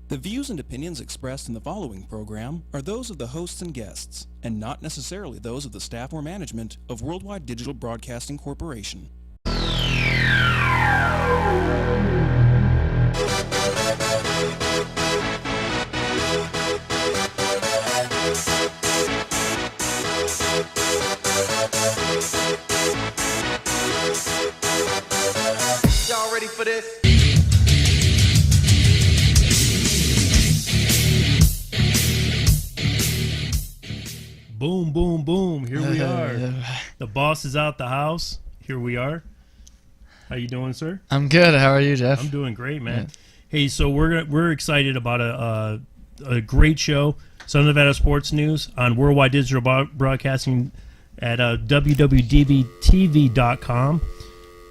The views and opinions expressed in the following program are those of the hosts and guests, and not necessarily those of the staff or management of Worldwide Digital Broadcasting Corporation. Y'all ready for this? Boom, boom, boom. Here we are. The boss is out the house. Here we are. How you doing, sir? I'm good. How are you, Jeff? I'm doing great, man. Yeah. Hey, so we're excited about a great show, Southern Nevada Sports News on Worldwide Digital Broadcasting at www.dbtv.com.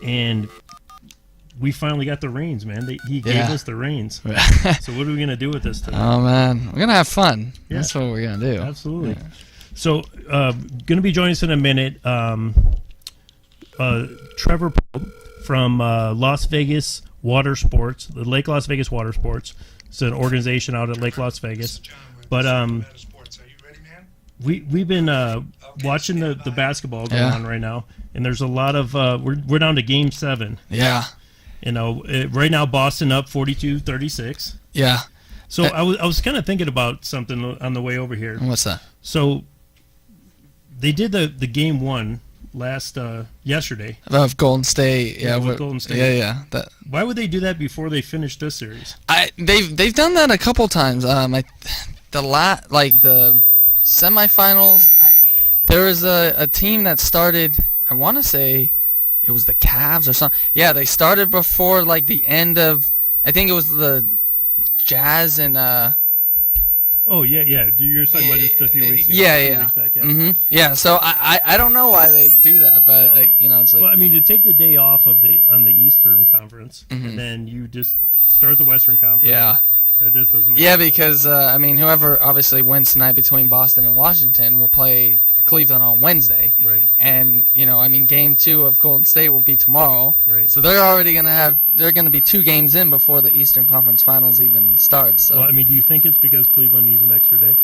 And we finally got the reins, man. He gave us the reins. So what are we going to do with this today? Oh, man. We're going to have fun. Yeah. That's what we're going to do. Absolutely. Yeah. So, going to be joining us in a minute, Trevor Pope from Las Vegas Water Sports, the Lake Las Vegas Water Sports. It's an organization out at Lake Las Vegas. But we've been watching the basketball going on right now, and there's a lot of we're down to Game 7. Yeah. You know, right now Boston up 42-36. Yeah. So I was kind of thinking about something on the way over here. What's that? So they did the Game 1 yesterday of Golden State. Yeah, with Golden State. Yeah. Why would they do that before they finish this series? They've done that a couple times. The semifinals. There was a team that started. I want to say it was the Cavs or something. Yeah, they started before like the end of. I think it was the Jazz and. Oh yeah. You're talking about just a few weeks ago. Yeah. Mm-hmm. Yeah. So I don't know why they do that, but it's like. Well, I mean, to take the day off on the Eastern Conference, and then you just start the Western Conference. Yeah. That just doesn't make sense. Because whoever obviously wins tonight between Boston and Washington will play Cleveland on Wednesday. Right. And Game 2 of Golden State will be tomorrow. Right. So they're already gonna be 2 games in before the Eastern Conference Finals even starts. So. Well, I mean, do you think it's because Cleveland needs an extra day?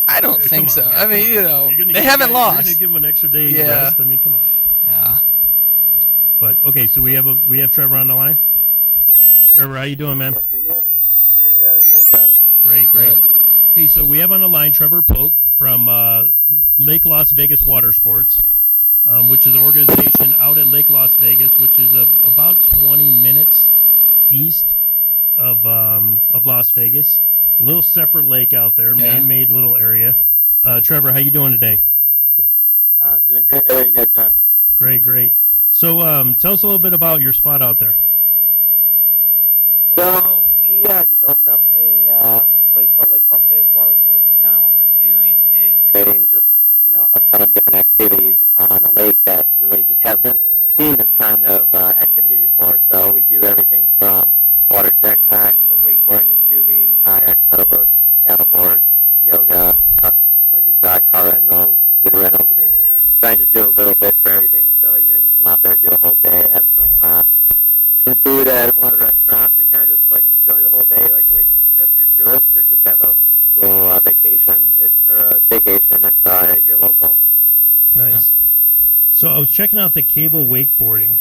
I don't think so. Man, they haven't lost. You're gonna give them an extra day rest. I mean, come on. Yeah. But okay, so we have Trevor on the line. Trevor, how you doing, man? Yes, we do. You're good. How you guys doing? Great. Good. Hey, so we have on the line Trevor Pope from Lake Las Vegas Water Sports, which is an organization out at Lake Las Vegas, which is about 20 minutes east of Las Vegas. A little separate lake out there, man-made little area. Trevor, how you doing today? Doing great. How you guys doing? Great. So tell us a little bit about your spot out there. So we just opened up a place called Lake Las Vegas Water Sports, and kind of what we're doing is creating just a ton of different activities on a lake that really just hasn't seen this kind of activity before. So we do everything from water jetpacks to wakeboarding to tubing, kayaks, pedal boats, paddle boards, yoga, like exotic car rentals, scooter rentals. I mean, try and just do a little bit for everything. So you come out there, do a whole day, have some food at one of the restaurants, and kind of just like enjoy the whole day, like away from the strip if you're a tourist, or just have a little vacation or a staycation if you're local. Nice. So I was checking out the cable wakeboarding.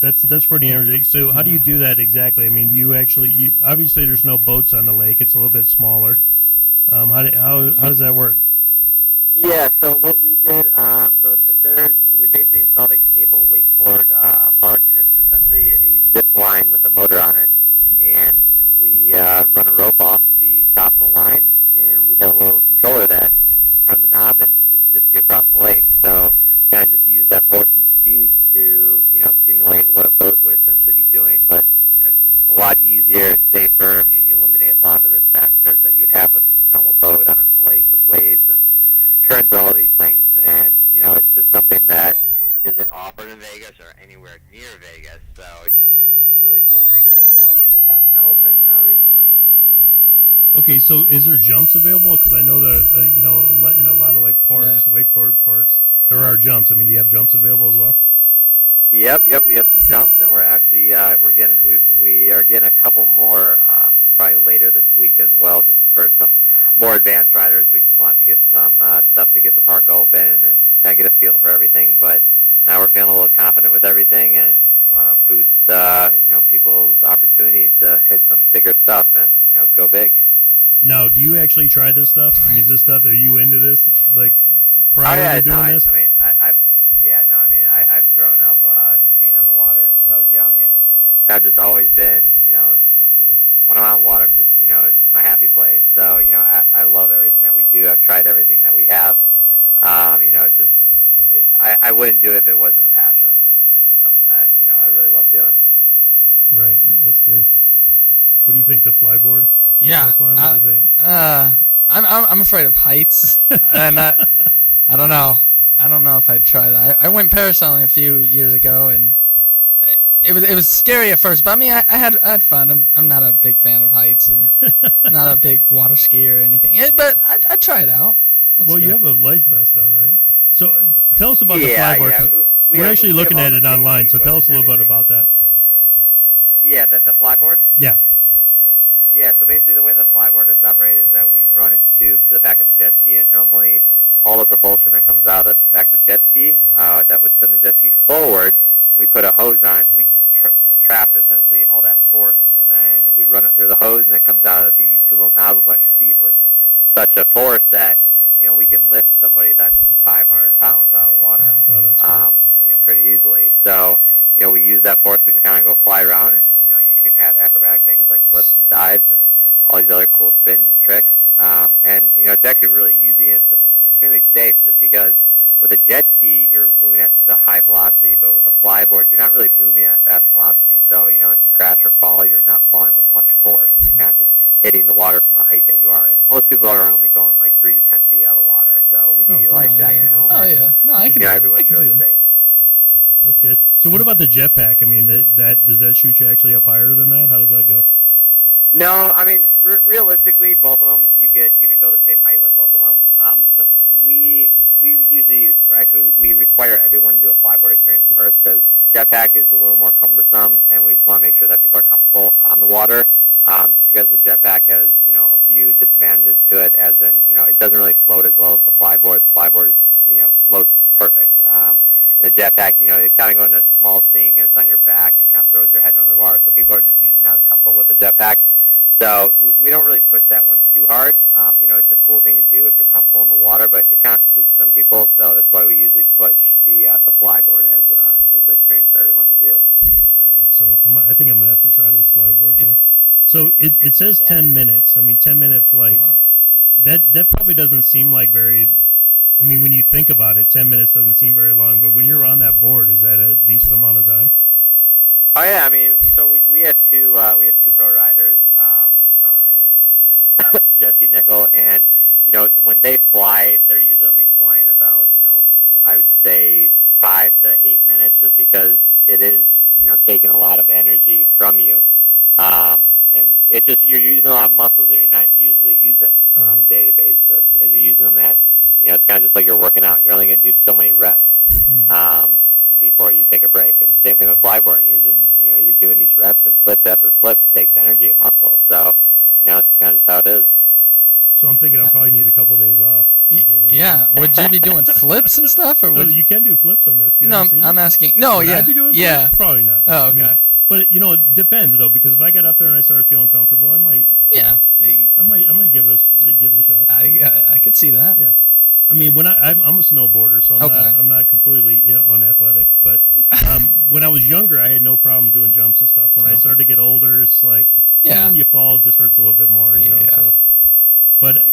That's pretty interesting. So how do you do that exactly? I mean, you obviously there's no boats on the lake. It's a little bit smaller. How does that work? Yeah. So what we did, we basically installed a cable wakeboard park. It's essentially a zip line with a motor on it, and we run a rope off the top of the line, and we have a little controller that we turn the knob and it zips you across the lake. So kind of just use that force and speed to simulate what a boat would essentially be doing, but it's a lot easier, it's safer. I mean, you eliminate a lot of the risk factors that you would have with a normal boat on a lake with waves and currents and all these things. And it's just something that isn't offered in Vegas or anywhere near Vegas. So it's a really cool thing that we just happened to open recently. Okay, so is there jumps available? Because I know that in a lot of like parks, wakeboard parks, there are jumps. I mean, do you have jumps available as well? Yep. We have some jumps, and we're actually we are getting a couple more probably later this week as well, just for some more advanced riders. We just wanted to get some stuff to get the park open and kind of get a feel for everything. But now we're feeling a little confident with everything, and we want to boost people's opportunity to hit some bigger stuff and go big. Now, do you actually try this stuff? I mean, is this stuff? Are you into this? Like prior to doing this? I mean, I've grown up just being on the water since I was young, and I've just always been, when I'm on water, I'm just, it's my happy place. So, I love everything that we do. I've tried everything that we have. It's just, I wouldn't do it if it wasn't a passion, and it's just something that, I really love doing. Right. That's good. What do you think, the flyboard? Yeah. What do you think? I'm afraid of heights, and I don't know. I don't know if I'd try that. I went parasailing a few years ago, and it was scary at first, but I mean, I had fun. I'm not a big fan of heights, and I'm not a big water skier or anything. But I'd try it out. Well, you have a life vest on, right? So tell us about the flyboard. Yeah. We're actually looking at it online, so tell us a little bit about that. Yeah, the flyboard? Yeah. Yeah, so basically the way the flyboard is operated is that we run a tube to the back of a jet ski, and normally all the propulsion that comes out of the back of a jet ski that would send the jet ski forward, we put a hose on it, so we trap essentially all that force, and then we run it through the hose, and it comes out of the two little nozzles on your feet with such a force that, we can lift somebody that's 500 pounds out of the water, Oh, that's great. pretty easily. So, we use that force to kind of go fly around, and, you can add acrobatic things like flips and dives and all these other cool spins and tricks. And, it's actually really easy, and it's extremely safe just because with a jet ski, you're moving at such a high velocity, but with a flyboard, you're not really moving at fast velocity. So, if you crash or fall, you're not falling with much force. You're kind of just hitting the water from the height that you are. And most people are only going like 3 to 10 feet out of the water. So we give you a life jacket. Oh, yeah. No, I can everyone's do really that. safe. That's good. So what about the jetpack? I mean, that does that shoot you actually up higher than that? How does that go? No, I mean, realistically, both of them, you could go the same height with both of them. We usually, we require everyone to do a flyboard experience first because jetpack is a little more cumbersome, and we just want to make sure that people are comfortable on the water. Just because the jetpack has, a few disadvantages to it, as in, it doesn't really float as well as the flyboard. The flyboard, floats perfect. And the jetpack, it kind of goes in a small sink, and it's on your back, and it kind of throws your head under the water. So people are just usually not as comfortable with the jetpack. So we don't really push that one too hard. It's a cool thing to do if you're comfortable in the water, but it kind of spooks some people. So that's why we usually push the flyboard as the experience for everyone to do. All right. So I think I'm gonna have to try this flyboard thing. So it says 10 minutes. I mean, 10-minute flight. Oh, wow. That probably doesn't seem like very. I mean, when you think about it, 10 minutes doesn't seem very long. But when you're on that board, is that a decent amount of time? Oh yeah, I mean, so we have two pro riders, Jesse Nickel, and when they fly, they're usually only flying about I would say 5 to 8 minutes, just because it is taking a lot of energy from you, and it just you're using a lot of muscles that you're not usually using on a day-to-day basis, and you're using them at it's kind of just like you're working out. You're only going to do so many reps. Before you take a break, and same thing with flyboarding. You're just you're doing these reps, and flip after flip, it takes energy and muscle. So it's kind of just how it is. So I'm thinking I'll probably need a couple days off. Yeah, would you be doing flips and stuff, or Well, you can do flips on this. You No, haven't seen I'm it? asking. No, Would yeah, I be doing yeah. flips? Probably not. Oh, I mean, okay. but it depends though, because if I got up there and I started feeling comfortable, I might. Yeah, I might give it a shot. I could see that. Yeah. I mean, when I'm a snowboarder, so I'm not completely unathletic. But when I was younger, I had no problems doing jumps and stuff. When I started to get older, it's like when you fall, it just hurts a little bit more, you know. So, but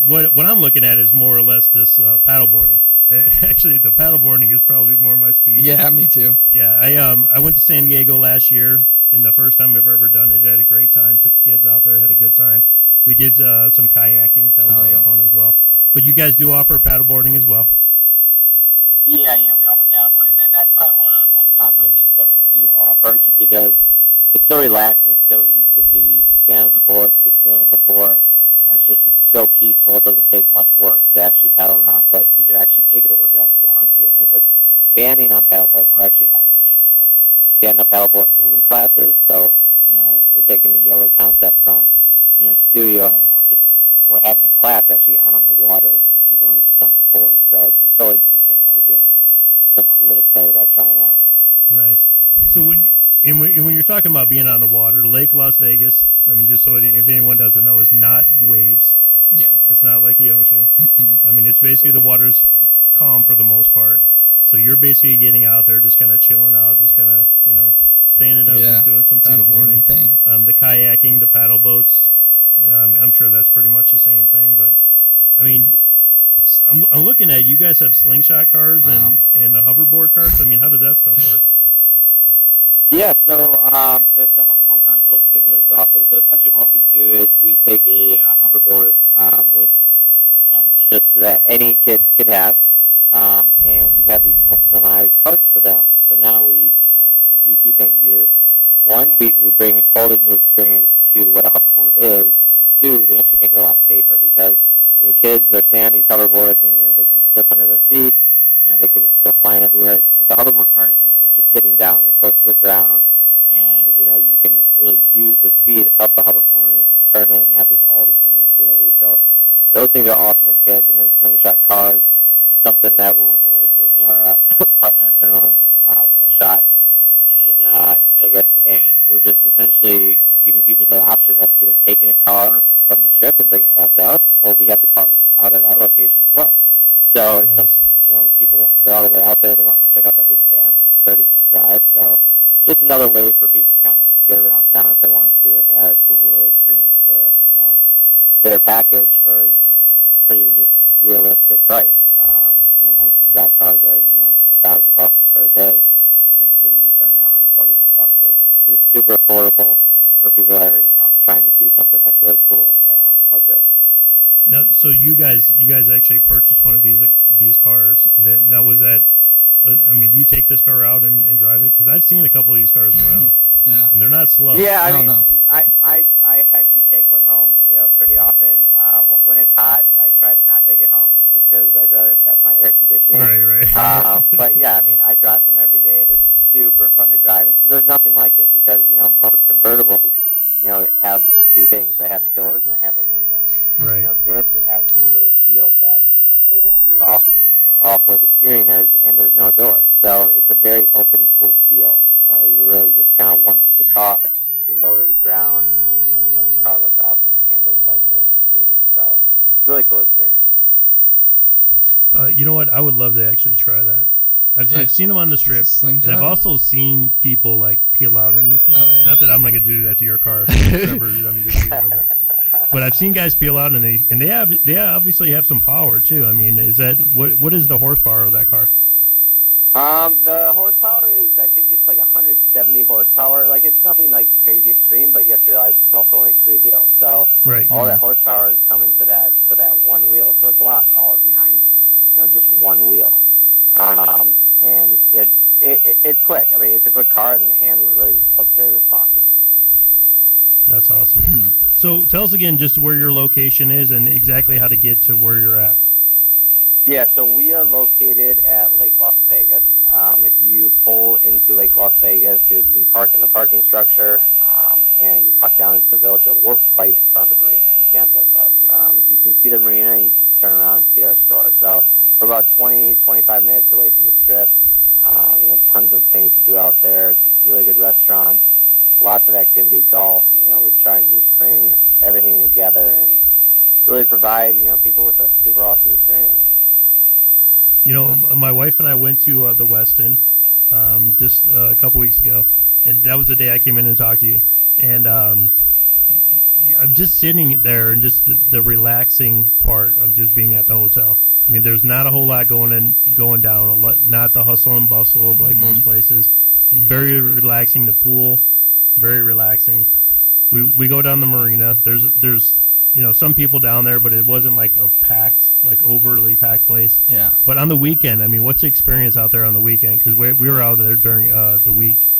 what I'm looking at is more or less this paddleboarding. Actually, the paddleboarding is probably more my speed. Yeah, me too. Yeah, I went to San Diego last year, and the first time I've ever done it. I had a great time. Took the kids out there, had a good time. We did some kayaking. That was a lot of fun as well. But you guys do offer paddleboarding as well? Yeah, we offer paddleboarding, and that's probably one of the most popular things that we do offer, just because it's so relaxing, it's so easy to do. You can stand on the board, you can sail on the board. It's so peaceful. It doesn't take much work to actually paddle around, but you could actually make it a workout if you want to. And then we're expanding on paddleboarding. We're actually offering stand-up paddleboard yoga classes. So, we're taking the yoga concept from, studio, and we're having a class actually on the water. People aren't just on the board. So it's a totally new thing that we're doing, and something we're really excited about trying out. Nice. So when you're talking about being on the water, Lake Las Vegas, I mean, just so if anyone doesn't know, is not waves. Yeah. No. It's not like the ocean. I mean, it's basically the water's calm for the most part. So you're basically getting out there, just kind of chilling out, just kind of, standing up, just doing some paddleboarding. Doing your thing. The kayaking, the paddle boats, I'm sure that's pretty much the same thing. But, I mean, I'm looking at you guys have slingshot cars and the hoverboard cars. I mean, how does that stuff work? Yeah, so the hoverboard cars, those things are awesome. So essentially what we do is we take a hoverboard with, just that any kid could have, and we have these customized carts for them. So now we do two things. Either one, we bring a totally new experience to what a hoverboard is, and two, we actually make it a lot safer because, kids are standing on these hoverboards and, they can slip under their feet. They can go flying everywhere. With the hoverboard cart, you're just sitting down. You're close to the ground, and, you can really use the speed of the hoverboard and turn it and have all this maneuverability. So those things are awesome for kids. And then slingshot cars, it's something that we're working with our partner, Adrenaline Slingshot in Vegas, and we're just essentially giving people the option of either taking a car from the strip and bringing it out to us, or we have the cars out at our location as well. So it's something, people, they're all the way out there. They want to go check out the Hoover Dam. It's a 30-minute drive. So it's just another way for people to kind of just get around town if they want to and add a cool little experience to, their package for, a pretty realistic price. Most of the cars are, $1,000 for a day. These things are really starting at $149. So it's super affordable for people that are, trying to do something that's really cool on a budget. Now, so you guys actually purchased one of these cars. Now, was that? I mean, do you take this car out and drive it? Because I've seen a couple of these cars around. Yeah. And they're not slow. Yeah, No. I actually take one home, pretty often. When it's hot, I try to not take it home just because I'd rather have my air conditioning. Right. But yeah, I mean, I drive them every day. They're super fun to drive. There's nothing like it because, most convertibles, have two things. They have doors and they have a window. Right. It has a little shield that's, 8 inches off where the steering is, and there's no doors. So it's a very open, cool feel. So you're really just kind of one with the car. You're low to the ground, and, the car looks awesome, and it handles like a dream. So it's a really cool experience. You know what? I would love to actually try that. I've seen them on the strip, and I've also seen people like peel out in these things. Oh, yeah. Not that I'm not gonna do that to your car, Trevor, but I've seen guys peel out, and they obviously have some power too. I mean, is that what is the horsepower of that car? The horsepower is, I think it's like 170 horsepower. Like, it's nothing like crazy extreme, but you have to realize it's also only 3 wheels. So right. All that horsepower is coming to that one wheel. So it's a lot of power behind, just one wheel. And it's quick. I mean, it's a quick car, and it handles really well. It's very responsive. That's awesome. So tell us again just where your location is and exactly how to get to where you're at. Yeah, so we are located at Lake Las Vegas. If you pull into Lake Las Vegas, you can park in the parking structure and walk down into the village, and we're right in front of the marina. You can't miss us. If you can see the marina, you can turn around and see our store. So we're about 25 minutes away from the strip. Tons of things to do out there, really good restaurants, lots of activity, golf. We're trying to just bring everything together and really provide, people with a super awesome experience. My wife and I went to the Westin just a couple weeks ago, and that was the day I came in and talked to you. And I'm just sitting there and just the relaxing part of just being at the hotel. I mean, there's not a whole lot going down, not the hustle and bustle of like most places. Very relaxing. The pool, very relaxing. We go down the marina. There's some people down there, but it wasn't like a overly packed place. Yeah. But on the weekend, I mean, what's the experience out there on the weekend? Because we were out there during the week.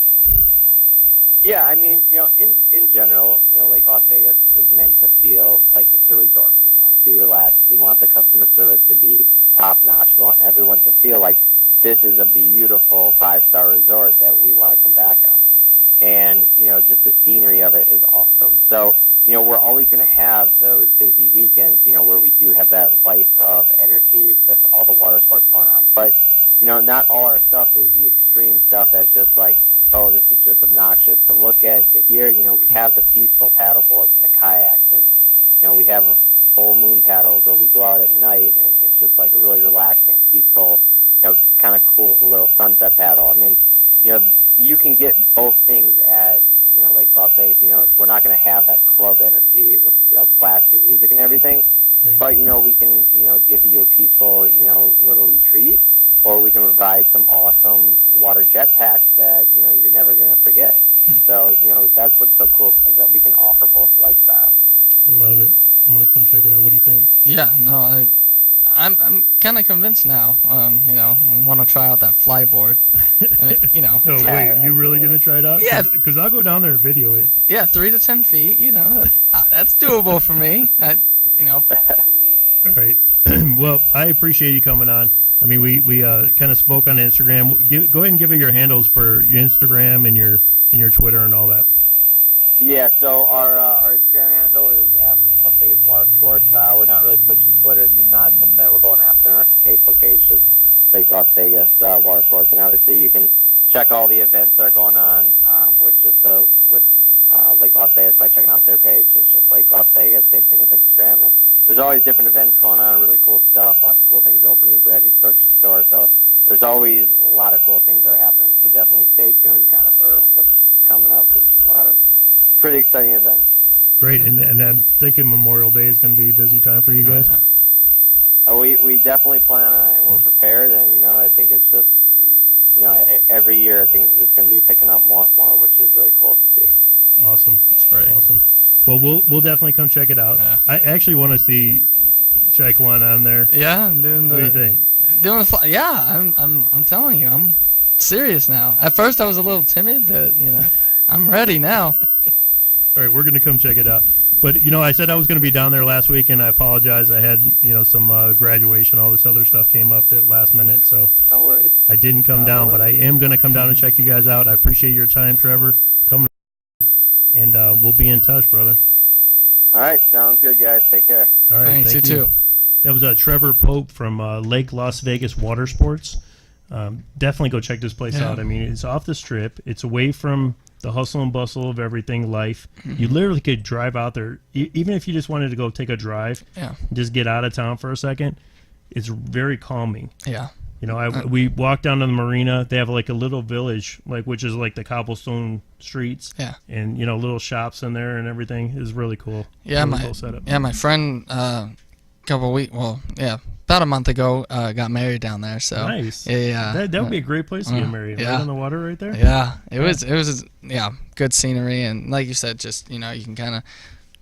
Yeah, I mean, in general, Lake Las Vegas is meant to feel like it's a resort. We want it to be relaxed. We want the customer service to be top notch. We want everyone to feel like this is a beautiful 5-star resort that we want to come back on. And, just the scenery of it is awesome. So, we're always going to have those busy weekends, where we do have that life of energy with all the water sports going on. But, not all our stuff is the extreme stuff that's just like, oh, this is just obnoxious to look at, to hear. We have the peaceful paddle boards and the kayaks, and, we have full moon paddles where we go out at night, and it's just like a really relaxing, peaceful, kind of cool little sunset paddle. I mean, you can get both things at, Lake Las Vegas. We're not going to have that club energy where it's, blasting music and everything. Right. But, we can, give you a peaceful, little retreat, or we can provide some awesome water jet packs that, you're never going to forget. So, that's what's so cool is that we can offer both lifestyles. I love it. I'm going to come check it out. What do you think? Yeah, no, I'm kind of convinced now. I want to try out that flyboard. No, wait, you really going to try it out? Yeah. Because I'll go down there and video it. Yeah, 3 to 10 feet. That's doable for me. All right. Well, I appreciate you coming on. I mean, we kind of spoke on Instagram. Go ahead and give it your handles for your Instagram and your Twitter and all that. Yeah, so our Instagram handle is at Las Vegas Water Sports. We're not really pushing Twitter. It's just not something that we're going after. Our Facebook page, just Lake Las Vegas Water Sports. And obviously, you can check all the events that are going on with Lake Las Vegas by checking out their page. It's just Lake Las Vegas. Same thing with Instagram. And there's always different events going on, really cool stuff, lots of cool things opening, a brand new grocery store. So there's always a lot of cool things that are happening. So definitely stay tuned kind of for what's coming up, because there's a lot of pretty exciting events. Great, and I'm thinking Memorial Day is going to be a busy time for you guys. Oh, yeah. We definitely plan on it, and we're prepared. And I think it's just every year things are just going to be picking up more and more, which is really cool to see. Awesome, That's great. Awesome. Well, we'll definitely come check it out. Yeah. I actually want to see Shi-Quan on there. Yeah, I'm doing the. What do you think? Doing the fly. Yeah, I'm telling you, I'm serious now. At first, I was a little timid, but I'm ready now. All right, we're going to come check it out. But, I said I was going to be down there last week, and I apologize. I had, some graduation, all this other stuff came up at last minute, so No worries. I didn't come down, but I am going to come down and check you guys out. I appreciate your time, Trevor, coming, and we'll be in touch, brother. All right, sounds good, guys. Take care. All right, Thanks, thank you you. too. That was Trevor Pope from Lake Las Vegas Water Sports. Definitely go check this place Yeah. out. I mean, it's off the strip. It's away from the hustle and bustle of everything life. You literally could drive out there, even if you just wanted to go take a drive, Yeah. just get out of town for a second. It's very calming. Yeah. We walked down to the marina. They have like a little village, which is like the cobblestone streets. Yeah. And little shops in there and everything is really cool. Yeah, really cool setup. my friend about a month ago got married down there. So Nice. Yeah. That would be a great place to get married. yeah. Right on the water, right there. Yeah, it was good scenery, and like you said, just you can kind of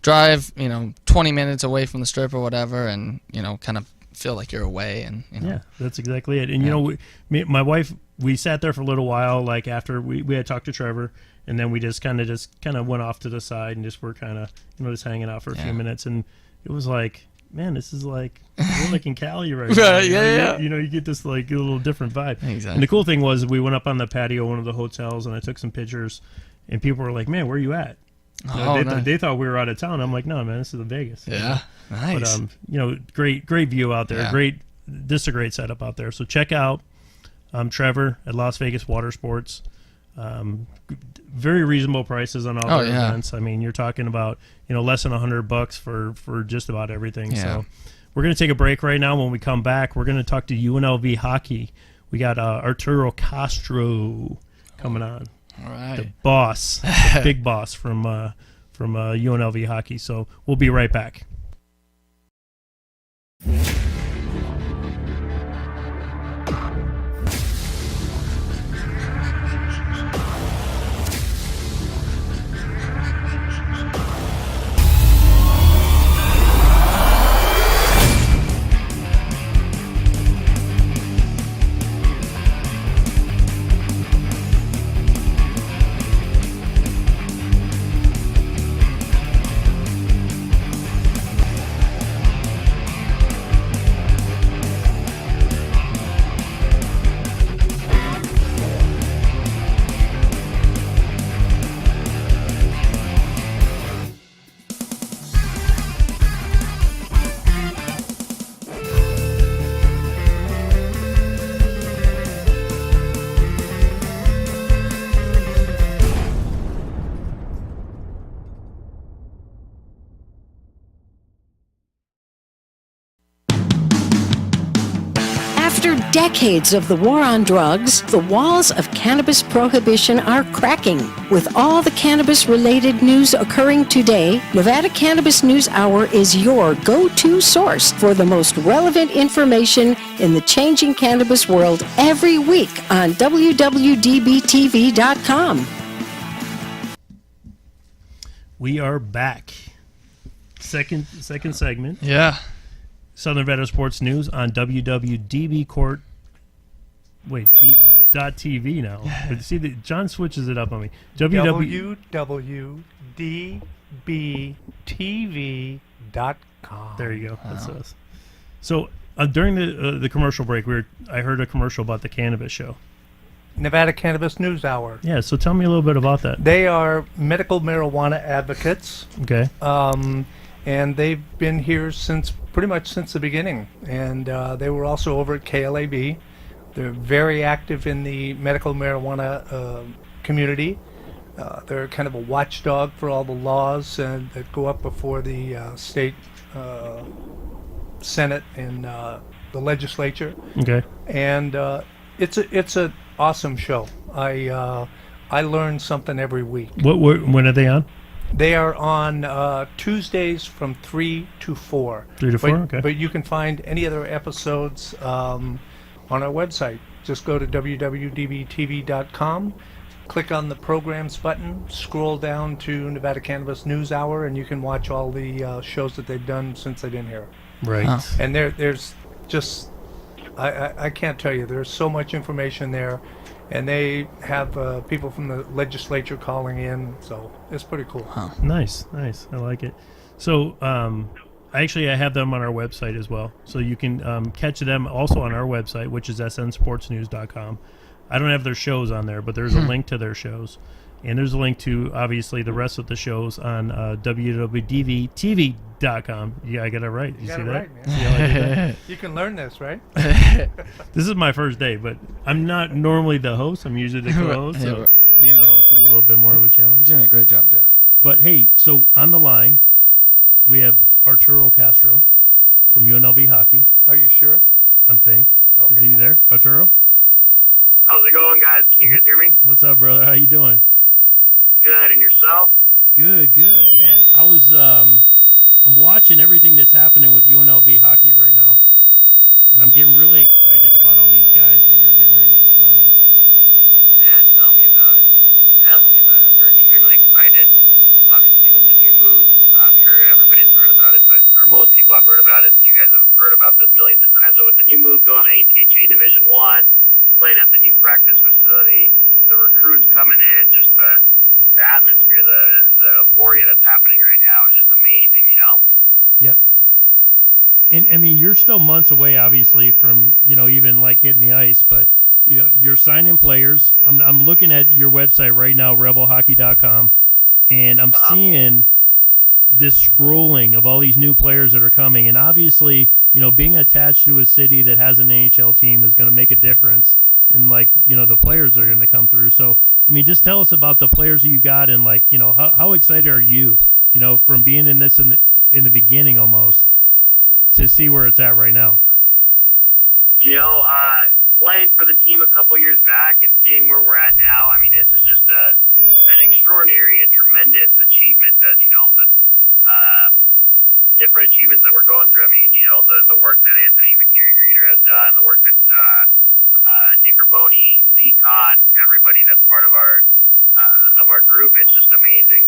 drive 20 minutes away from the strip or whatever, and kind of feel like you're away, and Yeah, that's exactly it. And my wife, we sat there for a little while, like after we had talked to Trevor, and then we just kind of went off to the side and just were kind of just hanging out for a few minutes, and it was like, man, this is like we're like in Cali right now. Yeah. You get this like a little different vibe. Exactly. And the cool thing was we went up on the patio of one of the hotels, and I took some pictures, and people were like, "Man, where are you at?" They thought we were out of town. I'm like, "No, man, this is in Vegas." Yeah, nice. But great view out there. Yeah. This is a great setup out there. So check out Trevor at Las Vegas Water Sports. Very reasonable prices on all their events. I mean, you're talking about less than $100 for just about everything. Yeah. So we're going to take a break right now. When we come back, we're going to talk to UNLV hockey. We got Arturo Castro coming on, All right. the boss, the big boss from UNLV hockey. So we'll be right back. After decades of the war on drugs, the walls of cannabis prohibition are cracking. With all the cannabis-related news occurring today, Nevada Cannabis News Hour is your go-to source for the most relevant information in the changing cannabis world every week on www.dbtv.com. We are back. Second segment. Yeah. Southern Nevada Sports News on WWDB Court. Wait, .tv now. See, John switches it up on me. www.dbtv.com. There you go. That's us. So during the commercial break, I heard a commercial about the cannabis show. Nevada Cannabis News Hour. Yeah, so tell me a little bit about that. They are medical marijuana advocates. Okay. And they've been here pretty much since the beginning. And they were also over at KLAB. They're very active in the medical marijuana community. They're kind of a watchdog for all the laws that go up before the state Senate and the legislature. Okay. And it's an awesome show. I learn something every week. When are they on? They are on Tuesdays from 3 to 4. 3 to 4, okay. But you can find any other episodes on our website. Just go to www.dbtv.com, click on the programs button, scroll down to Nevada Cannabis News Hour, and you can watch all the shows that they've done since they've been here. Right. Huh. And there's just, I can't tell you, there's so much information there. And they have people from the legislature calling in, so it's pretty cool. Huh. Nice. I like it. So, I have them on our website as well. So you can catch them also on our website, which is snsportsnews.com. I don't have their shows on there, but there's a link to their shows. And there's a link to, obviously, the rest of the shows on www.dvtv.com. Yeah, I got it right. You got see it that? right, man. See how I did that? You can learn this, right? This is my first day, but I'm not normally the host. I'm usually the co-host. Yeah, So right. being the host is a little bit more of a You're challenge. doing a great job, Jeff. But hey, so on the line, we have Arturo Castro from UNLV Hockey, Are you sure? I think. Okay. Is he there? Arturo? How's it going, guys? Can you guys hear me? What's up, brother? How you doing? Good, and yourself? Good, man. I was I'm watching everything that's happening with UNLV Hockey right now, and I'm getting really excited about all these guys that you're getting ready to sign. Man, tell me about it. We're extremely excited. Obviously, with the new move, I'm sure everybody's heard about it, or most people have heard about it, and you guys have heard about this millions of times. So with the new move going to ATHA Division I, playing at the new practice facility, the recruits coming in, just the atmosphere, the euphoria that's happening right now is just amazing, you know? Yep. And I mean, you're still months away, obviously, from even like hitting the ice, but you're signing players. I'm looking at your website right now, rebelhockey.com, and I'm seeing this scrolling of all these new players that are coming, and obviously, being attached to a city that has an NHL team is going to make a difference. And the players are going to come through. So, I mean, just tell us about the players that you got, and how excited are you, from being in this in the beginning almost to see where it's at right now. Playing for the team a couple years back and seeing where we're at now. I mean, this is just an extraordinary and tremendous achievement that the different achievements that we're going through. I mean, the work that Anthony McNeary-Greeter has done, the work that Nick Riboni, Z-Con, everybody that's part of our group, it's just amazing.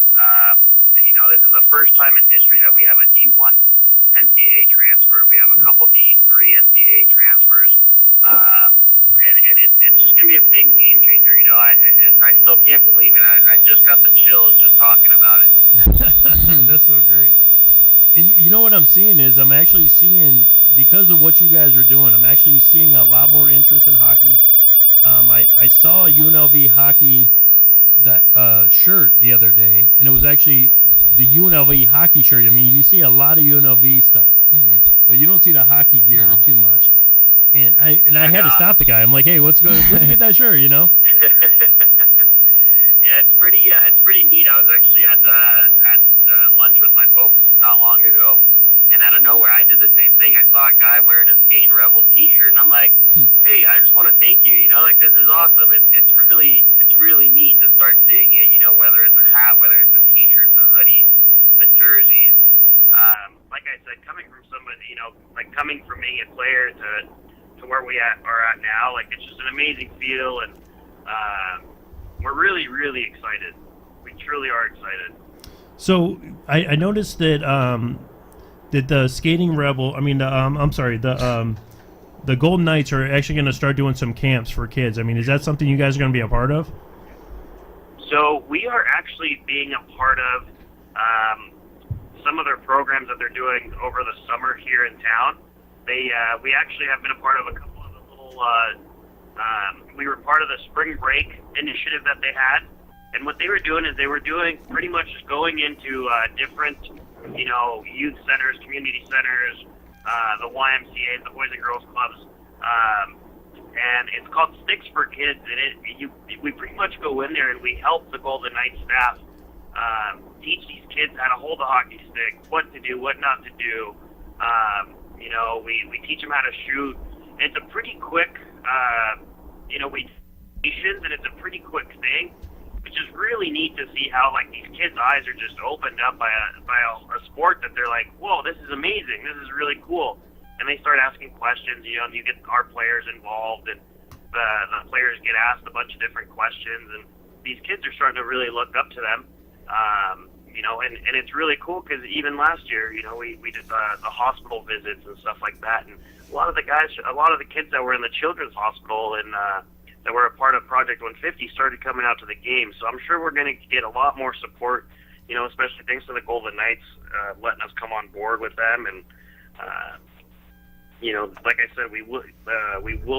This is the first time in history that we have a D1 NCAA transfer. We have a couple D3 NCAA transfers. And it's just going to be a big game changer. I still can't believe it. I just got the chills just talking about it. That's so great. And what I'm seeing is I'm actually seeing, because of what you guys are doing, I'm actually seeing a lot more interest in hockey. I saw a UNLV hockey shirt the other day, and it was actually the UNLV hockey shirt. I mean, you see a lot of UNLV stuff, but you don't see the hockey gear too much. And I had to stop the guy. I'm like, hey, where'd you get that shirt? Yeah, it's pretty neat. I was actually at lunch with my folks not long ago, And out of nowhere, I did the same thing. I saw a guy wearing a Skating Rebel T-shirt, and I'm like, "Hey, I just want to thank you. Like this is awesome. It's really neat to start seeing it. Whether it's a hat, whether it's a T-shirt, the hoodies, the jerseys. Like I said, coming from somebody, like coming from being a player to where we are at now, like it's just an amazing feel, and we're really, really excited. We truly are excited. So I noticed that the Skating Rebel, the Golden Knights are actually going to start doing some camps for kids. I mean, is that something you guys are going to be a part of? So we are actually being a part of some of their programs that they're doing over the summer here in town. We actually have been a part of a couple of the little. We were part of the spring break initiative that they had, and what they were doing is they were doing pretty much just going into different, youth centers, community centers, the YMCA's, the Boys and Girls Clubs, and it's called Sticks for Kids. And we pretty much go in there and we help the Golden Knights staff teach these kids how to hold a hockey stick, what to do, what not to do. We teach them how to shoot. It's a pretty quick, and it's a pretty quick thing, which is really neat to see how like these kids' eyes are just opened up by a sport that they're like, whoa, this is amazing, this is really cool, and they start asking questions. And you get our players involved, and the players get asked a bunch of different questions, and these kids are starting to really look up to them. And it's really cool because even last year, we did the hospital visits and stuff like that, and a lot of the kids that were in the children's hospital and that were a part of Project 150 started coming out to the game. So I'm sure we're going to get a lot more support, especially thanks to the Golden Knights letting us come on board with them. And like I said, we will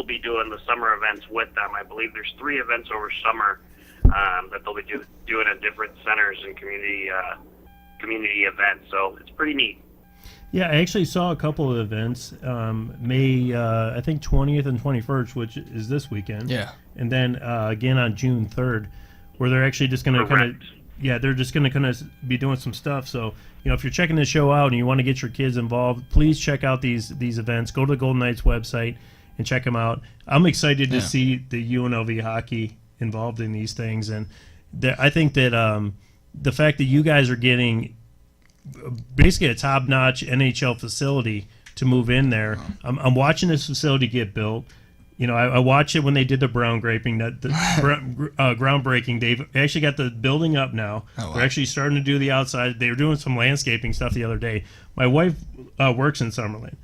be doing the summer events with them. I believe there's 3 events over summer that they'll be doing at different centers and community events. So it's pretty neat. Yeah, I actually saw a couple of events. May I think 20th and 21st, which is this weekend. Yeah. And then again on June 3rd, where they're actually just going to kind of they're just going to kind of be doing some stuff. So if you're checking this show out and you want to get your kids involved, please check out these events. Go to the Golden Knights website and check them out. I'm excited to see the UNLV hockey involved in these things, and I think that the fact that you guys are getting basically a top-notch NHL facility to move in there. I'm watching this facility get built. I watched it when they did the groundbreaking. They've actually got the building up now. Oh, wow. They're actually starting to do the outside. They were doing some landscaping stuff the other day. My wife works in Summerlin,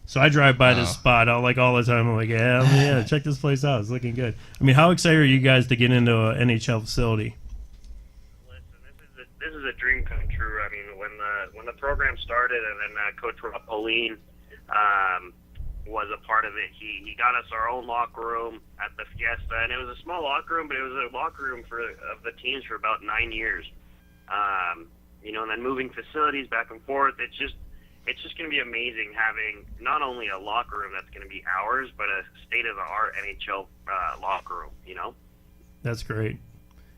so I drive by this spot all the time. I'm like, yeah, check this place out. It's looking good. I mean, how excited are you guys to get into an NHL facility? This is a dream come true. I mean, when the program started, and then Coach Rob Pauline was a part of it. He got us our own locker room at the Fiesta, and it was a small locker room, but it was a locker room of the teams for about 9 years. And then moving facilities back and forth. It's just going to be amazing having not only a locker room that's going to be ours, but a state-of-the-art NHL locker room. That's great,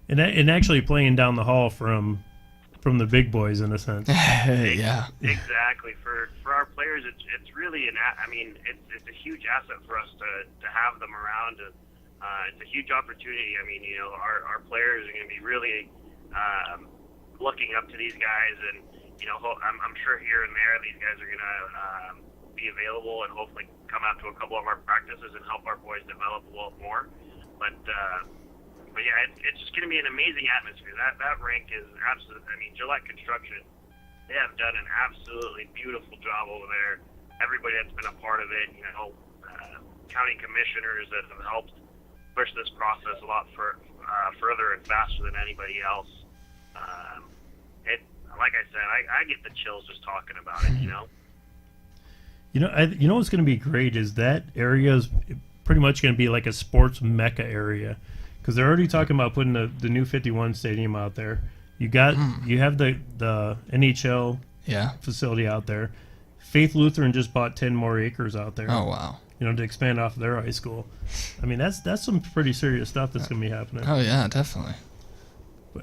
and actually playing down the hall from the big boys in a sense. Yeah. Exactly. For our players, it's really it's a huge asset for us to have them around. It's a huge opportunity. I mean, our players are going to be really looking up to these guys, and I'm sure here and there these guys are going to be available and hopefully come out to a couple of our practices and help our boys develop a little more. But yeah, it's just going to be an amazing atmosphere. That rink is absolutely. I mean, Gillette Construction, they have done an absolutely beautiful job over there. Everybody that's been a part of it, county commissioners that have helped push this process a lot further and faster than anybody else. Like I said, I get the chills just talking about it. What's going to be great is that area is pretty much going to be like a sports mecca area. Because they're already talking about putting the new 51 stadium out there. You have the NHL facility out there. Faith Lutheran just bought 10 more acres out there. Oh wow! To expand off of their high school. I mean, that's some pretty serious stuff that's going to be happening. Oh yeah, definitely.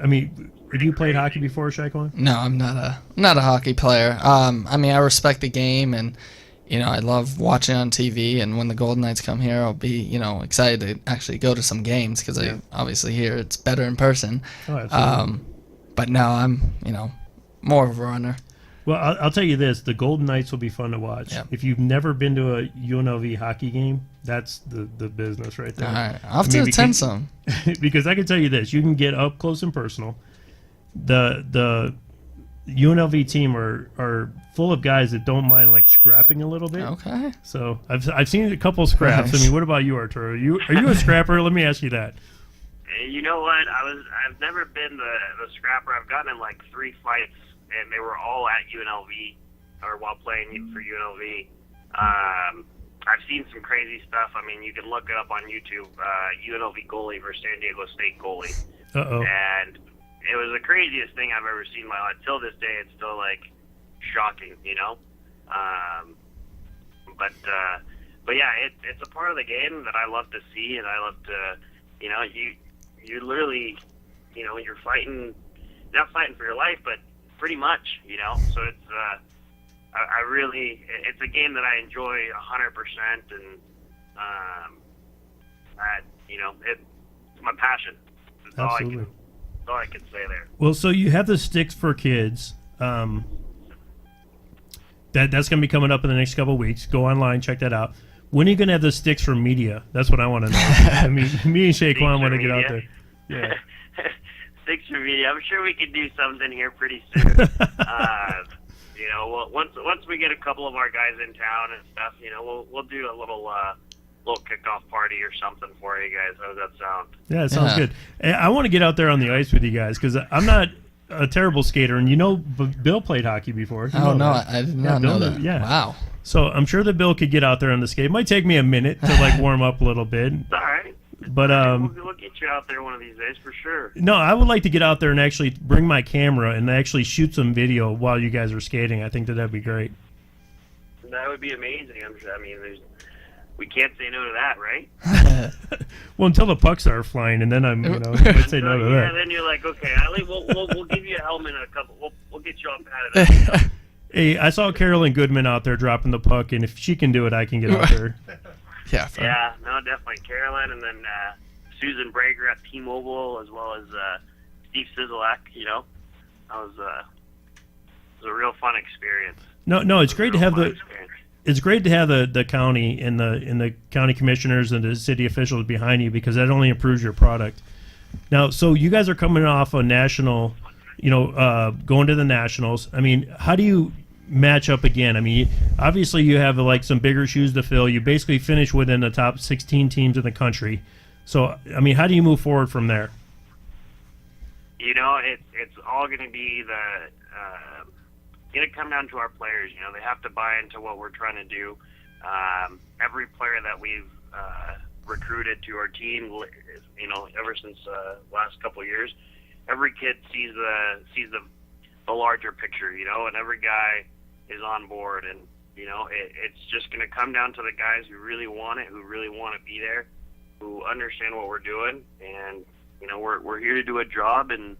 I mean, have you played hockey before, Shi-Quan? No, I'm not a hockey player. I mean, I respect the game, and I love watching on TV. And when the Golden Knights come here, I'll be excited to actually go to some games because I obviously hear it's better in person. Oh, absolutely. But no, I'm more of a runner. Well, I'll tell you this: the Golden Knights will be fun to watch. Yeah. If you've never been to a UNLV hockey game, that's the business right there. All right, I'll have to attend some. Because I can tell you this: you can get up close and personal. The UNLV team are full of guys that don't mind like scrapping a little bit. Okay. So I've seen a couple scraps. Nice. I mean, what about you, Arturo? Are you a scrapper? Let me ask you that. You know what? I've never been the scrapper. I've gotten in like 3 fights, and they were all at UNLV or while playing for UNLV. I've seen some crazy stuff. I mean, you can look it up on YouTube. UNLV goalie versus San Diego State goalie. Uh-oh. And it was the craziest thing I've ever seen in my life. Till this day, it's still like shocking, But yeah, it's a part of the game that I love to see, and I love to, you literally, you're fighting, not fighting for your life, but pretty much, So it's I really, it's a game that I enjoy 100%, and it's my passion. That's Absolutely. all I can say there. Well, so you have the sticks for kids. That's going to be coming up in the next couple of weeks. Go online, check that out. When are you going to have the sticks for media? That's what I want to know. I mean, me and Shi-Quan want to get out there. Yeah. Sticks for media. I'm sure we could do something here pretty soon. Once we get a couple of our guys in town and stuff, we'll do a little kickoff party or something for you guys. How does that sound? Yeah, it sounds good. I want to get out there on the ice with you guys because I'm not a terrible skater, and Bill played hockey before. Oh no, I did not know that. Yeah. Wow. So I'm sure that Bill could get out there on the skate. It might take me a minute to warm up a little bit. It's all right. But we'll get you out there one of these days for sure. No, I would like to get out there and actually bring my camera and actually shoot some video while you guys are skating. I think that'd be great. That would be amazing. I'm sure. I mean, we can't say no to that, right? Well, until the pucks are flying, and then I might say no to that. Yeah, then you're like, okay, we'll give you a helmet and a couple. We'll get you all patted up. Hey, I saw Carolyn Goodman out there dropping the puck, and if she can do it, I can get out there. Yeah. Yeah, no, definitely Carolyn, and then Susan Brager at T-Mobile, as well as Steve Sisolak. That was a real fun experience. No, it's great to have It's great to have the county and the county commissioners and the city officials behind you because that only improves your product. Now, so you guys are coming off a national, going to the nationals. I mean, how do you match up again? I mean, obviously you have some bigger shoes to fill. You basically finish within the top 16 teams in the country. So, I mean, how do you move forward from there? It's all going to be going to come down to our players. They have to buy into what we're trying to do. Every player that we've recruited to our team, ever since last couple of years, every kid sees the larger picture, and every guy is on board. And it's just going to come down to the guys who really want it, who really want to be there, who understand what we're doing, and we're here to do a job. And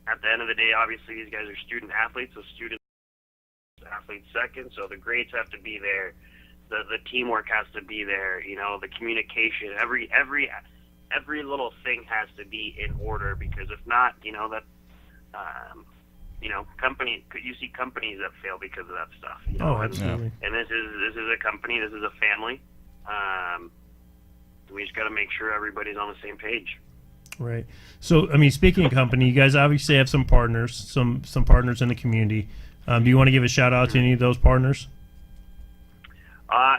at the end of the day, obviously, these guys are student athletes, so student athletes second. So the grades have to be there, the teamwork has to be there. The communication, every little thing has to be in order, because if not, you see companies that fail because of that stuff. Oh, absolutely. And this is a company, this is a family. We just got to make sure everybody's on the same page. Right. So, I mean, speaking of company, you guys obviously have some partners, some partners in the community. Do you want to give a shout out to any of those partners? A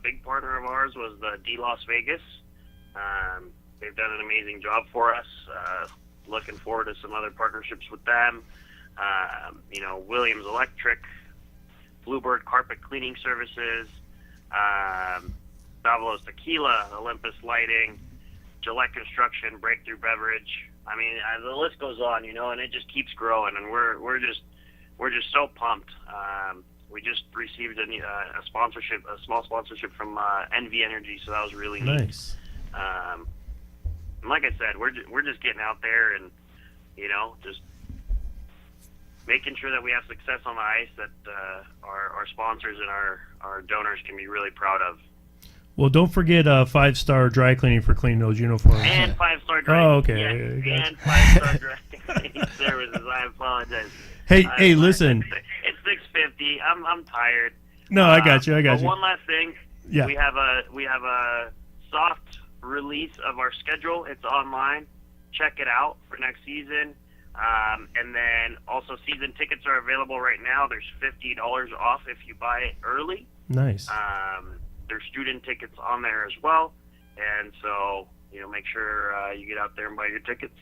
big partner of ours was the D Las Vegas. They've done an amazing job for us. Looking forward to some other partnerships with them. Williams Electric, Bluebird Carpet Cleaning Services, Davalos Tequila, Olympus Lighting, Gillette Construction, Breakthrough Beverage. I mean, the list goes on, and it just keeps growing, and we're just so pumped. We just received a small sponsorship from NV Energy, so that was really neat. Nice. And like I said, we're just getting out there and just making sure that we have success on the ice that our sponsors and our donors can be really proud of. Well, don't forget 5-star dry cleaning for cleaning those uniforms. And 5-star dry. Oh, okay. Yes, and 5-star dry cleaning services. I apologize. Hey, listen. It's $6.50. I'm tired. No, I got you. But one last thing. Yeah. We have a soft release of our schedule. It's online. Check it out for next season. And then also season tickets are available right now. There's $50 off if you buy it early. Nice. There's student tickets on there as well. And so, make sure you get out there and buy your tickets.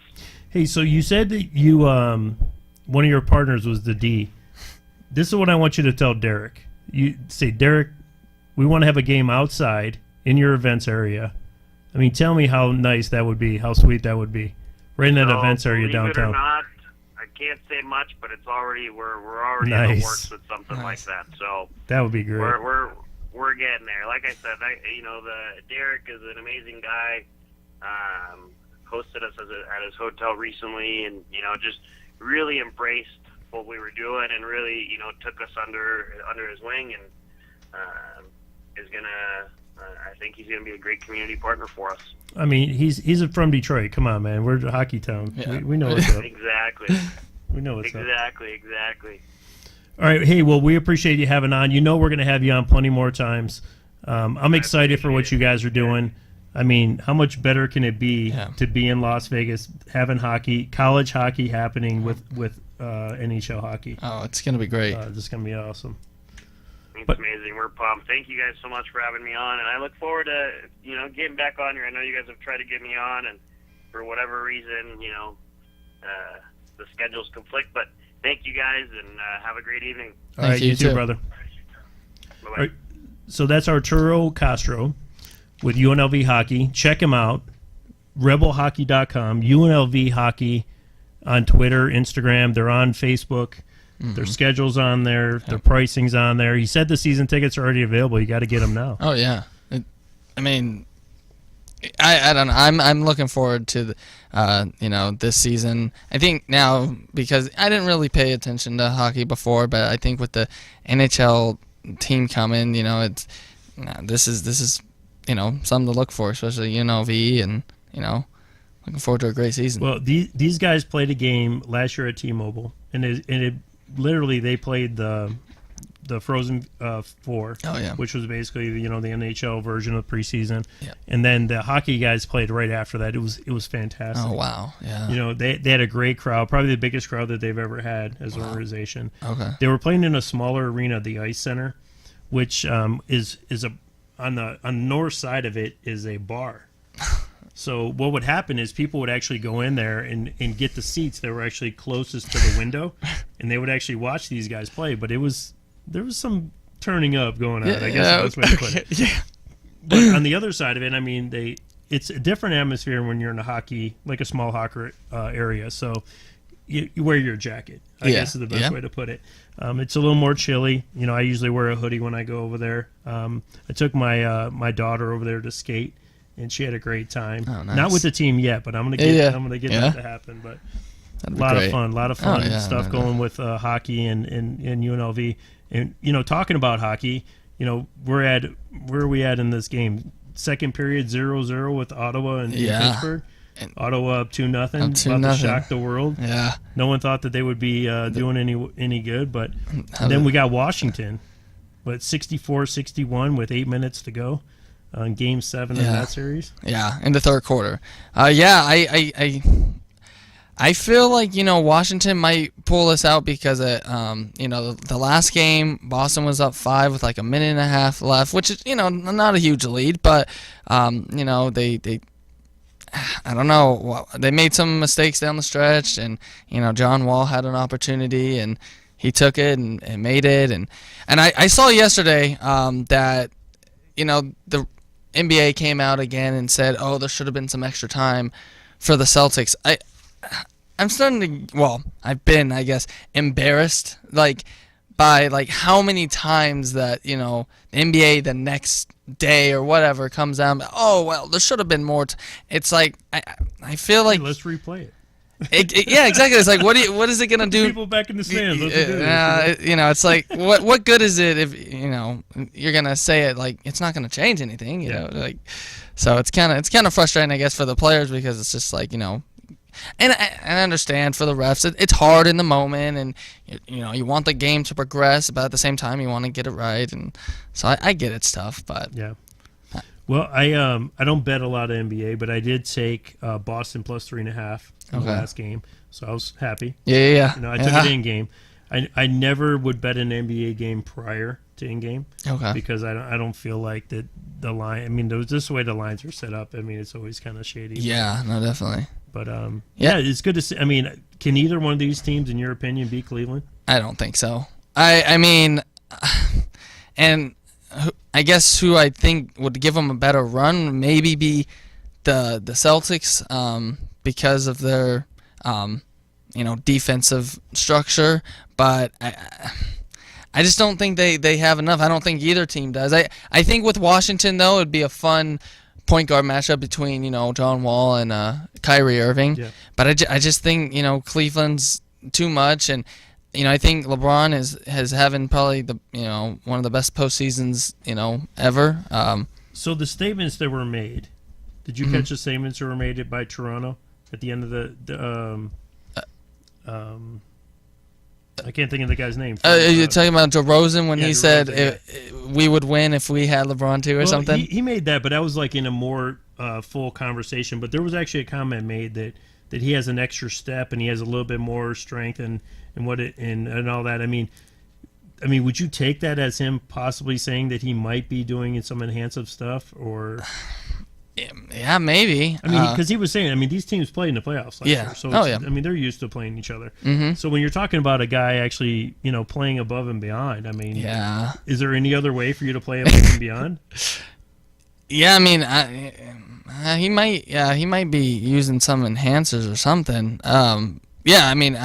Hey, so you said that you one of your partners was the D. This is what I want you to tell Derek. You say, Derek, we want to have a game outside in your events area. I mean, tell me how nice that would be, how sweet that would be, right in that events area downtown. Believe it or not, I can't say much, but it's already we're already Nice. in the works with something like that. So That would be great. we're getting there. Like I said, the Derek is an amazing guy. Hosted us at his hotel recently, and just really embraced what we were doing, and really took us under his wing, and is gonna. I think he's gonna be a great community partner for us. I mean, he's from Detroit. Come on, man. We're a hockey town. Yeah. We know what's up. Exactly. We know what's up. Exactly. All right. Hey, well, we appreciate you having on. We're going to have you on plenty more times. I'm excited for what you guys are doing. I mean, how much better can it be to be in Las Vegas, having hockey, college hockey happening with NHL hockey? Oh, it's going to be great. This is going to be awesome. It's amazing. We're pumped. Thank you guys so much for having me on, and I look forward to getting back on here. I know you guys have tried to get me on, and for whatever reason, the schedules conflict. But thank you guys, and have a great evening. All right, you too, brother. Bye-bye. All right, so that's Arturo Castro with UNLV Hockey. Check him out, rebelhockey.com, UNLV Hockey on Twitter, Instagram. They're on Facebook. Their schedule's on there. Their pricing's on there. He said the season tickets are already available. You got to get them now. Oh yeah, I mean, I don't know. I'm looking forward to this season. I think now, because I didn't really pay attention to hockey before, but I think with the NHL team coming, this is something to look for, especially UNLV, and looking forward to a great season. Well, these guys played a game last year at T-Mobile, and it literally they played the Frozen Four, which was basically the NHL version of preseason, and then the hockey guys played right after that. It was fantastic. Oh wow, yeah. They had a great crowd, probably the biggest crowd that they've ever had as an organization. Okay. They were playing in a smaller arena, the Ice Center, which is on the north side of it is a bar. So what would happen is people would actually go in there and get the seats that were actually closest to the window, and they would actually watch these guys play. But there was some turning up going on, I guess that's the way to put it. Yeah. But on the other side of it, I mean, it's a different atmosphere when you're in a hockey, like a small hockey area. So you wear your jacket, I guess is the best way to put it. It's a little more chilly. I usually wear a hoodie when I go over there. I took my daughter over there to skate, and she had a great time. Oh, nice. Not with the team yet, but I'm gonna get that to happen. But a lot of fun stuff going with hockey and UNLV. And talking about hockey, where are we at in this game? Second period, 0-0 with Ottawa and Pittsburgh. And Ottawa up 2-0, about to shock the world. Yeah, no one thought that they would be doing any good, but then we got Washington, but 64-61 with 8 minutes to go. On Game 7 of that series. Yeah, in the third quarter. I feel like Washington might pull this out because the last game Boston was up 5 with like a minute and a half left, which is not a huge lead, but they I don't know, they made some mistakes down the stretch, and John Wall had an opportunity and he took it and made it, and I saw yesterday that the NBA came out again and said, oh, there should have been some extra time for the Celtics. I'm starting to, I've been, I guess, embarrassed. Like, by like how many times that the NBA the next day or whatever comes out. Oh well, there should have been more. It's like I feel like let's replay it. Yeah, exactly. It's like what is it gonna do? People back in the stands. It's like what good is it if you're gonna say it like it's not gonna change anything. You know, like so it's kind of frustrating, I guess, for the players because it's just like And I understand for the refs, it's hard in the moment, and you want the game to progress, but at the same time you want to get it right, and so I get it's tough, but yeah. Well, I don't bet a lot of NBA, but I did take Boston plus 3.5 in the last game, so I was happy. Yeah. I took it in game. I never would bet an NBA game prior to in game, because I don't feel like that the line. I mean, this is the way the lines are set up. I mean, it's always kind of shady. Yeah, no, definitely. But it's good to see. I mean, can either one of these teams, in your opinion, beat Cleveland? I don't think so. I mean, and I guess who I think would give them a better run maybe be the Celtics, because of their defensive structure. But I just don't think they have enough. I don't think either team does. I think with Washington though, it'd be a fun point guard matchup between John Wall and Kyrie Irving. Yeah. But I just think Cleveland's too much, and I think LeBron has having probably the one of the best postseasons ever. So the statements that were made, did you catch the statements that were made by Toronto at the end of the I can't think of the guy's name. You're talking about DeRozan when he said we would win if we had LeBron too, or something? He made that, but that was like in a more full conversation. But there was actually a comment made that he has an extra step and he has a little bit more strength and all that. I mean, would you take that as him possibly saying that he might be doing some enhanced stuff, or? Yeah, maybe. I mean, because he was saying, these teams play in the playoffs last year. So they're used to playing each other. Mm-hmm. So when you're talking about a guy actually, playing above and beyond, is there any other way for you to play above and beyond? Yeah, he might be using some enhancers or something. I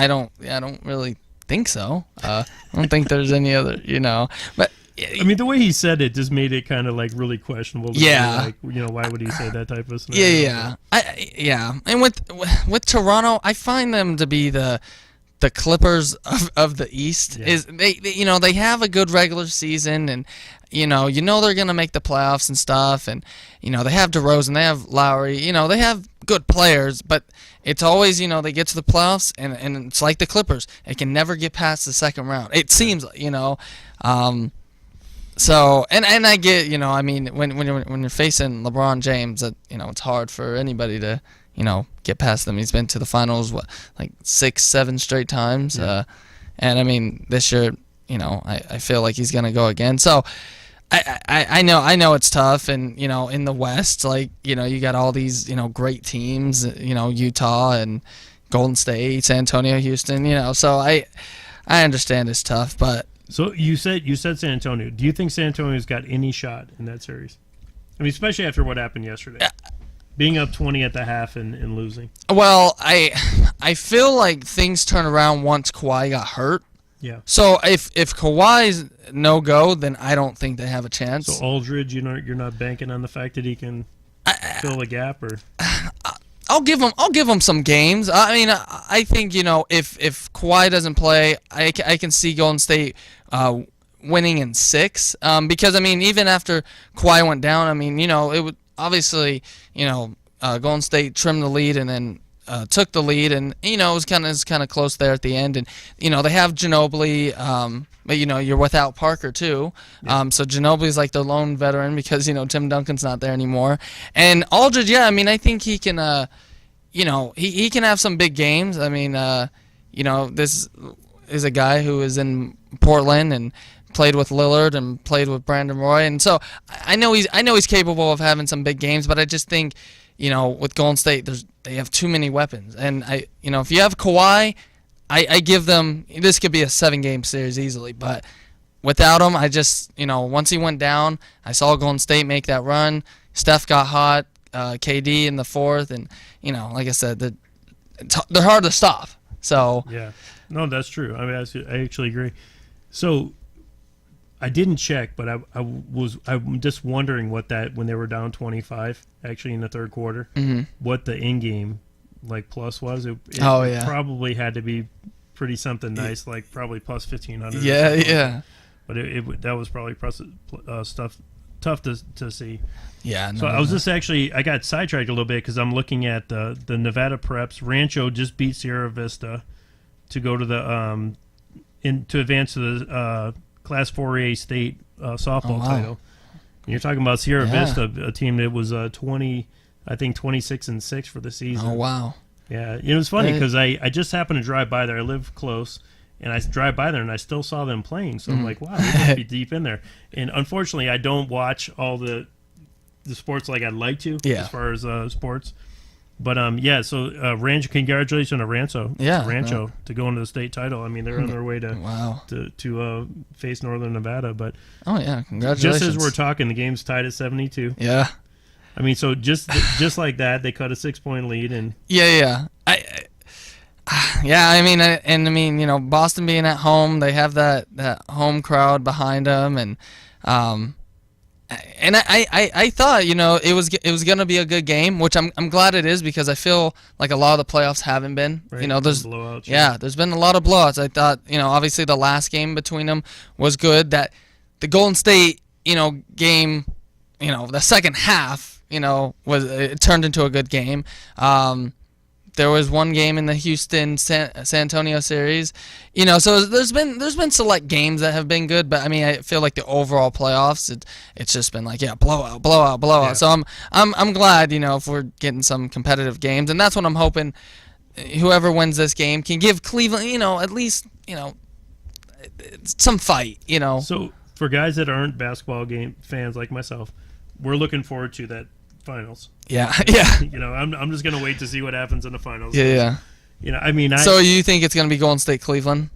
don't really think so. I don't think there's any other, but. The way he said it just made it kind of like really questionable. Yeah. Why would he say that type of scenario? Yeah. And with Toronto, I find them to be the Clippers of the East. Yeah. They have a good regular season, and they're gonna make the playoffs and stuff, and they have DeRozan, they have Lowry, they have good players, but it's always they get to the playoffs and it's like the Clippers, it can never get past the second round. It seems So and I get when you're facing LeBron James, that it's hard for anybody to get past them. He's been to the finals like 6-7 straight times, and this year I feel like he's gonna go again. So I know it's tough, and in the West, like you got all these great teams, Utah and Golden State, San Antonio, Houston, so I understand it's tough, but. So you said San Antonio. Do you think San Antonio's got any shot in that series? Especially after what happened yesterday, being up 20 at the half and losing. Well, I feel like things turned around once Kawhi got hurt. Yeah. So if Kawhi's no go, then I don't think they have a chance. So Aldridge, you're not banking on the fact that he can fill the gap, or. I'll give him some games. I think if Kawhi doesn't play, I can see Golden State winning in 6. Because even after Kawhi went down, it would obviously Golden State trimmed the lead and then took the lead, and it was kind of close there at the end, and they have Ginobili. But you're without Parker too, so Ginobili's like the lone veteran because Tim Duncan's not there anymore. And Aldridge, I think he can, he can have some big games. This is a guy who is in Portland and played with Lillard and played with Brandon Roy, and so I know he's capable of having some big games. But I just think, with Golden State, they have too many weapons, and if you have Kawhi. I give them, this could be a 7-game series easily, but without him, I just, once he went down, I saw Golden State make that run. Steph got hot, KD in the 4th, and, like I said, they're hard to stop. So yeah, no, that's true. I actually agree. So I didn't check, but I'm just wondering what that, when they were down 25 actually in the third quarter, what the in-game like plus was. It probably had to be pretty something nice, like probably plus 1,500. Yeah. But that was probably stuff tough to see. Yeah. So I was just I got sidetracked a little bit because I'm looking at the Nevada Preps. Rancho just beat Sierra Vista to go to the to advance to the Class 4A state softball title. And you're talking about Sierra Vista, a team that was 26-6 for the season. Oh wow. Yeah, it was funny because I just happened to drive by there. I live close, and I drive by there, and I still saw them playing. So I'm like, wow, they must be deep in there. And unfortunately, I don't watch all the sports like I'd like to as far as sports. But so Rancho, congratulations to Rancho to go into the state title. I mean, they're on their way to face Northern Nevada. But congratulations! Just as we're talking, the game's tied at 72. Yeah. I mean, so just like that, they cut a 6-point lead, and I mean, you know, Boston being at home, they have that home crowd behind them, and I thought, you know, it was gonna be a good game, which I'm glad it is, because I feel like a lot of the playoffs haven't been. Right. You know, there's blowouts. Yeah, there's been a lot of blowouts. I thought, you know, obviously the last game between them was good. That the Golden State, you know, game, you know, the second half, you know, it turned into a good game. There was one game in the Houston San Antonio series, you know. So there's been select games that have been good, but I mean, I feel like the overall playoffs, it's just been like blowout. Yeah. So I'm glad, you know, if we're getting some competitive games, and that's what I'm hoping. Whoever wins this game can give Cleveland, you know, at least, you know, some fight, you know. So for guys that aren't basketball game fans like myself, we're looking forward to that finals. Yeah. You know, I'm just gonna wait to see what happens in the finals. Yeah. You know, I mean, so you think it's gonna be Golden State Cleveland?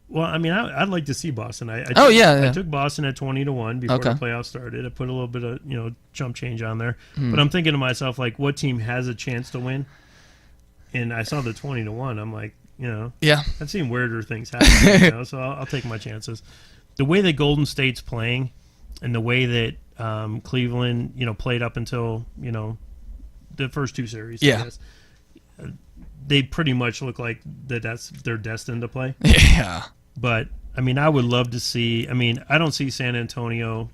Well, I mean, I'd like to see Boston. I took Boston at 20-1 before the playoffs started. I put a little bit of, you know, chump change on there, but I'm thinking to myself, like, what team has a chance to win? And I saw the 20-1. I'm like, you know, I've seen weirder things happen. You know, so I'll take my chances. The way that Golden State's playing, and the way that Cleveland, you know, played up until, you know, the first two series. I guess, they pretty much look like they're destined to play. Yeah. But I mean, I would love to see. I mean, I don't see San Antonio,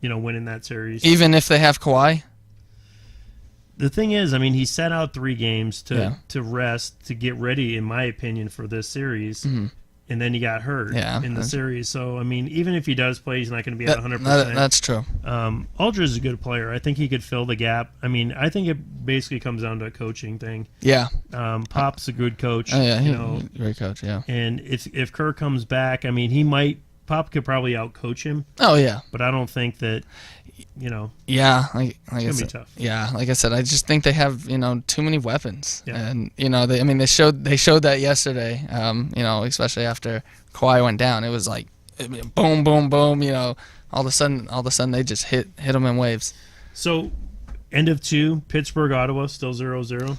you know, winning that series. Even if they have Kawhi. The thing is, I mean, he set out 3 games to rest, to get ready, in my opinion, for this series. Mm-hmm. And then he got hurt in the series. So, I mean, even if he does play, he's not going to be at 100%. That's true. Aldridge is a good player. I think he could fill the gap. I mean, I think it basically comes down to a coaching thing. Yeah. Pop's a good coach. Oh, yeah, he's a great coach, yeah. And if Kerr comes back, I mean, Pop could probably outcoach him. Oh, yeah. But I don't think that, you know. Yeah. It's going to be tough. Yeah, like I said, I just think they have, you know, too many weapons. Yeah. And, you know, they showed that yesterday, you know, especially after Kawhi went down. It was like, boom, boom, boom, you know, all of a sudden they just hit them in waves. So, end of 2, Pittsburgh, Ottawa, still 0-0.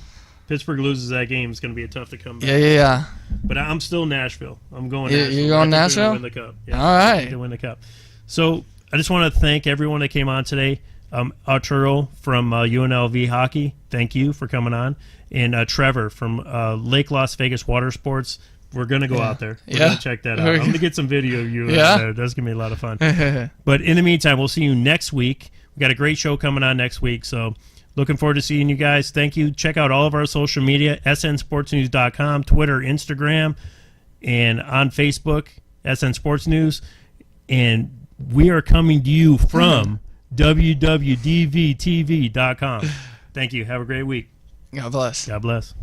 Pittsburgh loses that game, it's going to be tough to come back. Yeah. But I'm still Nashville. I'm going Nashville. You're going Nashville? Win the cup. Yeah, all right. To win the cup. So I just want to thank everyone that came on today. Arturo from UNLV Hockey, thank you for coming on. And Trevor from Lake Las Vegas Water Sports. We're going to go out there. We're going to check that out. I'm going to get some video of you out there. That's going to be a lot of fun. But in the meantime, we'll see you next week. We got a great show coming on next week. So looking forward to seeing you guys. Thank you. Check out all of our social media, snsportsnews.com, Twitter, Instagram, and on Facebook, SN Sports News. And we are coming to you from www.dvtv.com. Thank you. Have a great week. God bless. God bless.